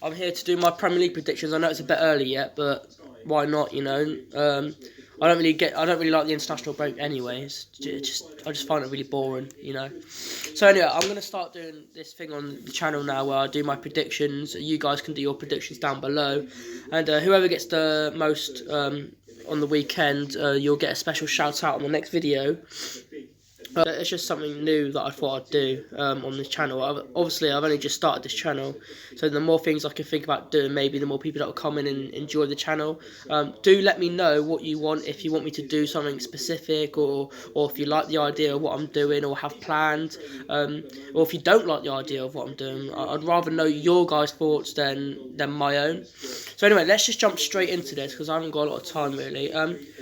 I'm here to do my Premier League predictions. I know it's a bit early yet, but why not? I don't really like the international break anyways. I just find it really boring. So anyway, I'm gonna start doing this thing on the channel now where I do my predictions. You guys can do your predictions down below, and whoever gets the most on the weekend, you'll get a special shout out on the next video. It's just something new that I thought I'd do on this channel. Obviously, I've only just started this channel, so the more things I can think about doing, maybe the more people that will come in and enjoy the channel. Do let me know what you want, if you want me to do something specific, or if you like the idea of what I'm doing or have planned, or if you don't like the idea of what I'm doing. I'd rather know your guys' thoughts than my own. So anyway, let's just jump straight into this because I haven't got a lot of time really.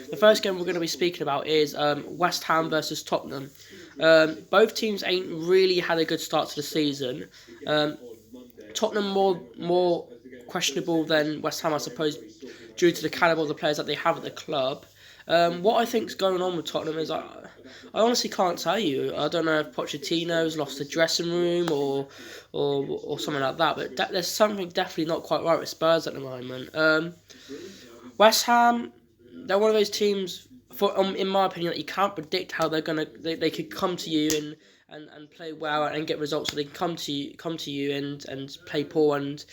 The first game we're going to be speaking about is West Ham versus Tottenham. Both teams ain't really had a good start to the season. Tottenham more questionable than West Ham, I suppose, due to the calibre of the players that they have at the club. What I think's going on with Tottenham is I honestly can't tell you. I don't know if Pochettino's lost the dressing room or something like that. But there's something definitely not quite right with Spurs at the moment. West Ham, they're one of those teams, in my opinion, that you can't predict how they could come to you and play well and get results. So they can come to you and play poor and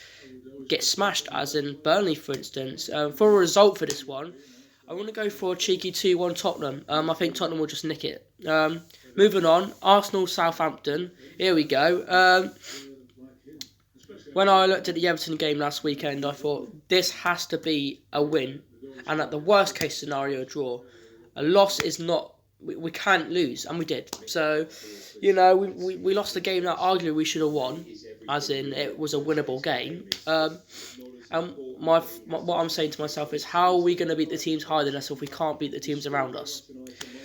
get smashed, as in Burnley, for instance. For a result for this one, I want to go for a cheeky 2-1 Tottenham. I think Tottenham will just nick it. Moving on, Arsenal Southampton. Here we go. When I looked at the Everton game last weekend, I thought this has to be a win, and at the worst case scenario, a draw. A loss is not. We can't lose, and we did. So, we lost a game that arguably we should have won, as in it was a winnable game. And what I'm saying to myself is, how are we going to beat the teams higher than us if we can't beat the teams around us?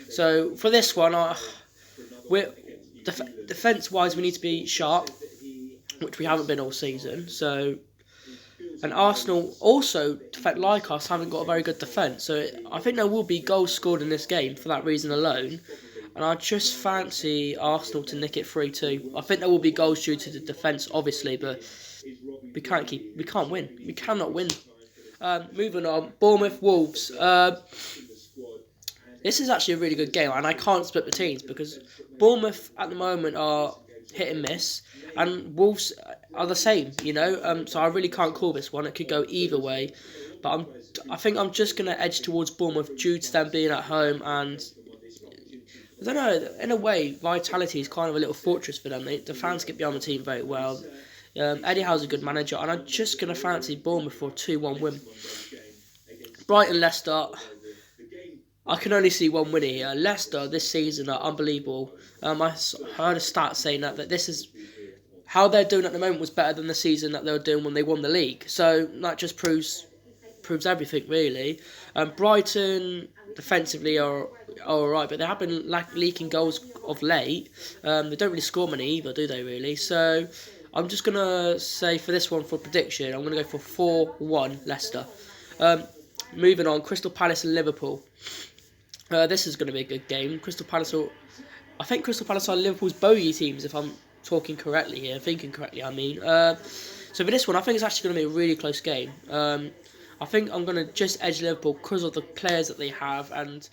So for this one, defence-wise, we need to be sharp, which we haven't been all season. And Arsenal also, like us, haven't got a very good defence. So I think there will be goals scored in this game for that reason alone. And I just fancy Arsenal to nick it 3-2. I think there will be goals due to the defence, obviously, but we can't win. We cannot win. Moving on, Bournemouth Wolves. This is actually a really good game, and I can't split the teams because Bournemouth at the moment are hit and miss, and Wolves are the same, so I really can't call this one. It could go either way, but I think I'm just going to edge towards Bournemouth due to them being at home, and I don't know, in a way, Vitality is kind of a little fortress for them. The fans get behind the team very well. Eddie Howe's a good manager, and I'm just going to fancy Bournemouth for a 2-1 win. Brighton Leicester, I can only see one winner here. Leicester this season are unbelievable. I heard a stat saying that this is how they're doing at the moment was better than the season that they were doing when they won the league. So that just proves everything really. Brighton defensively are alright, but they have been leaking goals of late. They don't really score many either, do they really? So I'm just gonna say for this one for prediction, I'm gonna go for 4-1 Leicester. Moving on, Crystal Palace and Liverpool. This is going to be a good game. I think Crystal Palace are Liverpool's bogey teams, if I'm thinking correctly, I mean. So for this one, I think it's actually going to be a really close game. I think I'm going to just edge Liverpool because of the players that they have, and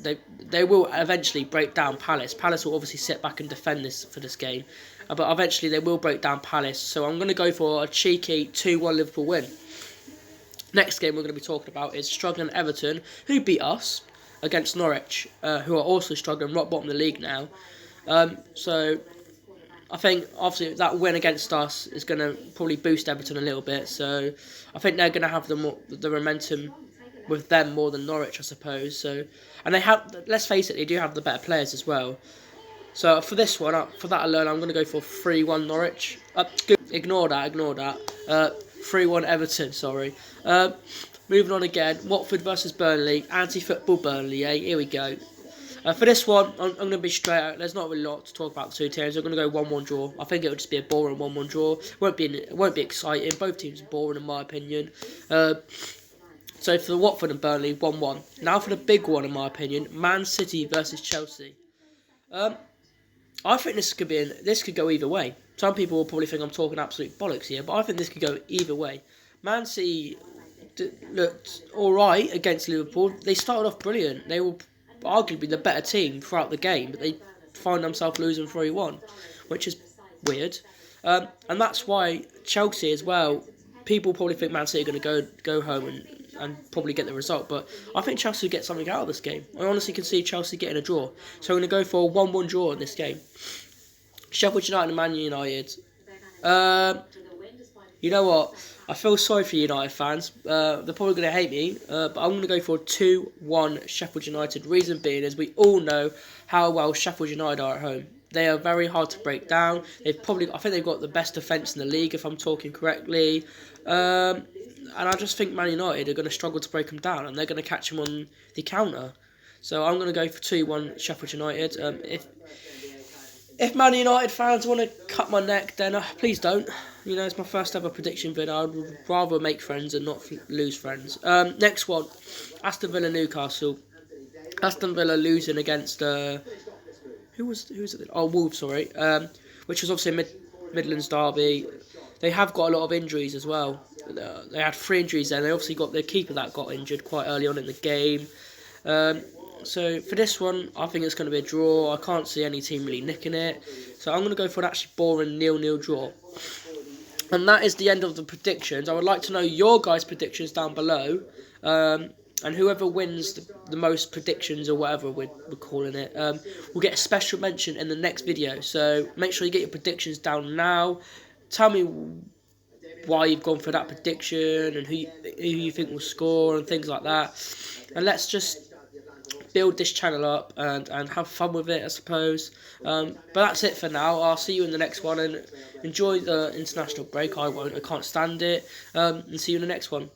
they will eventually break down Palace. Palace will obviously sit back and defend for this game, but eventually they will break down Palace. So I'm going to go for a cheeky 2-1 Liverpool win. Next game we're going to be talking about is struggling Everton, who beat us, against Norwich, who are also struggling, rock bottom of the league now. So I think obviously that win against us is going to probably boost Everton a little bit. So I think they're going to have the momentum with them more than Norwich, I suppose. So, and they have, let's face it, they do have the better players as well. So for this one, for that alone, I'm going to go for 3-1 Norwich. Ignore that. 3-1 Everton, sorry. Moving on again, Watford versus Burnley, anti-football Burnley, here we go. For this one, I'm going to be straight out. There's not really a lot to talk about the two teams. I'm going to go 1-1 draw. I think it would just be a boring 1-1 draw. It won't be exciting. Both teams are boring in my opinion. So for the Watford and Burnley, 1-1. Now for the big one in my opinion, Man City versus Chelsea. I think this could go either way. some people will probably think I'm talking absolute bollocks here, but I think this could go either way. Man City looked alright against Liverpool. They started off brilliant. They were arguably the better team throughout the game, but they find themselves losing 3-1, which is weird. And that's why Chelsea as well, people probably think Man City are going to go home and probably get the result, but I think Chelsea will get something out of this game. I honestly can see Chelsea getting a draw. So I'm going to go for a 1-1 draw in this game. Sheffield United and Man United. You know what? I feel sorry for United fans. They're probably going to hate me, but I'm going to go for a 2-1 Sheffield United. Reason being is we all know how well Sheffield United are at home. They are very hard to break down. I think they've got the best defence in the league, if I'm talking correctly. And I just think Man United are going to struggle to break them down, and they're going to catch them on the counter. So I'm going to go for 2-1 Sheffield United. If Man United fans want to cut my neck, then please don't. You know, it's my first ever prediction video. I'd rather make friends and not lose friends. Next one, Aston Villa Newcastle. Aston Villa losing against who was it? Oh, Wolves, sorry. Which was obviously a Midlands derby. They have got a lot of injuries as well. They had 3 injuries there. They obviously got their keeper that got injured quite early on in the game. So for this one, I think it's going to be a draw. I can't see any team really nicking it. So I'm going to go for an actually boring 0-0 draw. And that is the end of the predictions. I would like to know your guys' predictions down below. And whoever wins the most predictions, or whatever we're calling it, will get a special mention in the next video. So make sure you get your predictions down now. Tell me why you've gone for that prediction and who you think will score and things like that. And let's just build this channel up and have fun with it, I suppose. But that's it for now. I'll see you in the next one, and enjoy the international break. I won't. I can't stand it. And see you in the next one.